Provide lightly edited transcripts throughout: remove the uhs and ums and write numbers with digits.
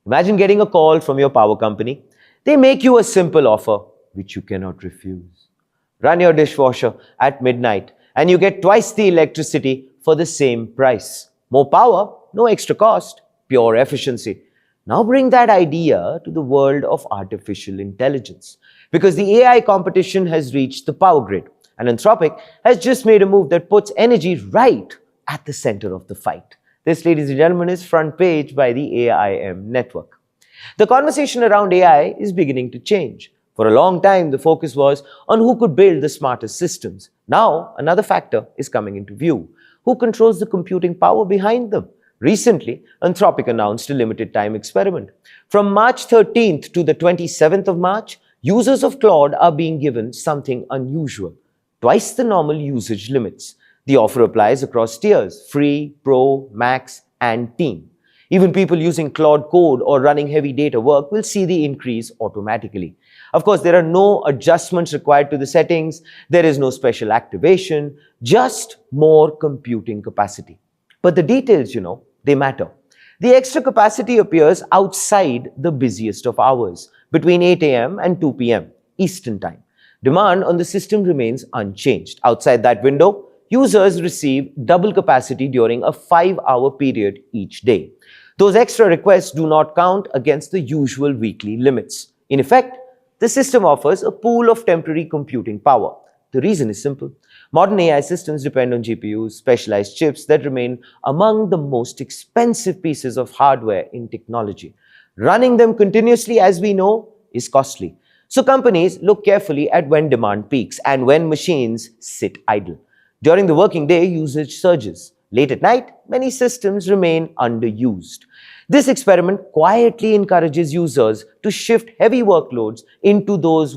Imagine getting a call from your power company. They make you a simple offer which you cannot refuse. Run your dishwasher at midnight and you get twice the electricity for the same price. More power, no extra cost, pure efficiency. Now bring that idea to the world of artificial intelligence, because the AI competition has reached the power grid, and Anthropic has just made a move that puts energy right at the center of the fight. This, ladies and gentlemen, is FrontPage by the AIM network. The conversation around AI is beginning to change. For a long time, the focus was on who could build the smartest systems. Now, another factor is coming into view: who controls the computing power behind them? Recently, Anthropic announced a limited-time experiment. From March 13th to the 27th of March, users of Claude are being given something unusual: twice the normal usage limits. The offer applies across tiers: free, pro, max, and team. Even people using Claude Code or running heavy data work will see the increase automatically. Of course, there are no adjustments required to the settings. There is no special activation, just more computing capacity. But the details, they matter. The extra capacity appears outside the busiest of hours, between 8 a.m. and 2 p.m. Eastern Time. Demand on the system remains unchanged. Outside that window, users receive double capacity during a 5-hour period each day. Those extra requests do not count against the usual weekly limits. In effect, the system offers a pool of temporary computing power. The reason is simple. Modern AI systems depend on GPUs, specialized chips that remain among the most expensive pieces of hardware in technology. Running them continuously, as we know, is costly. So companies look carefully at when demand peaks and when machines sit idle. During the working day, usage surges. Late at night, many systems remain underused. This experiment quietly encourages users to shift heavy workloads into those,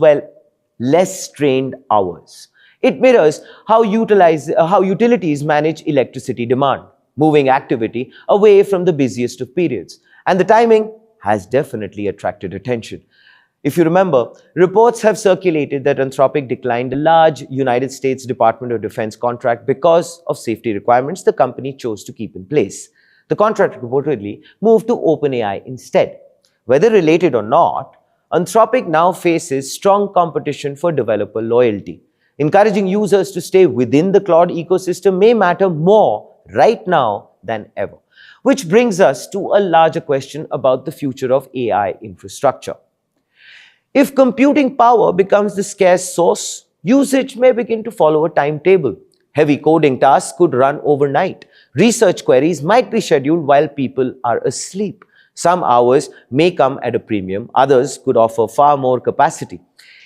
less strained hours. It mirrors how utilities manage electricity demand, moving activity away from the busiest of periods. And the timing has definitely attracted attention. If you remember, reports have circulated that Anthropic declined a large United States Department of Defense contract because of safety requirements the company chose to keep in place. The contract reportedly moved to OpenAI instead. Whether related or not, Anthropic now faces strong competition for developer loyalty. Encouraging users to stay within the Claude ecosystem may matter more right now than ever. Which brings us to a larger question about the future of AI infrastructure. If computing power becomes the scarce source, usage may begin to follow a timetable. Heavy coding tasks could run overnight. Research queries might be scheduled while people are asleep. Some hours may come at a premium, others could offer far more capacity.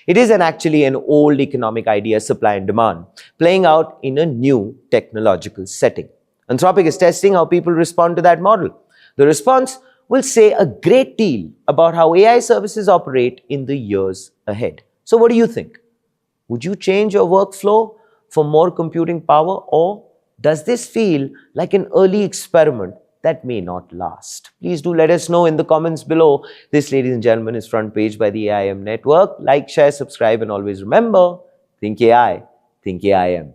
It is actually an old economic idea, supply and demand, playing out in a new technological setting. Anthropic is testing how people respond to that model. The response will say a great deal about how AI services operate in the years ahead. So what do you think? Would you change your workflow for more computing power, or does this feel like an early experiment that may not last? Please do let us know in the comments below. This, ladies and gentlemen, is FrontPage by the AIM network. Like, share, subscribe, and always remember, think AI, think AIM.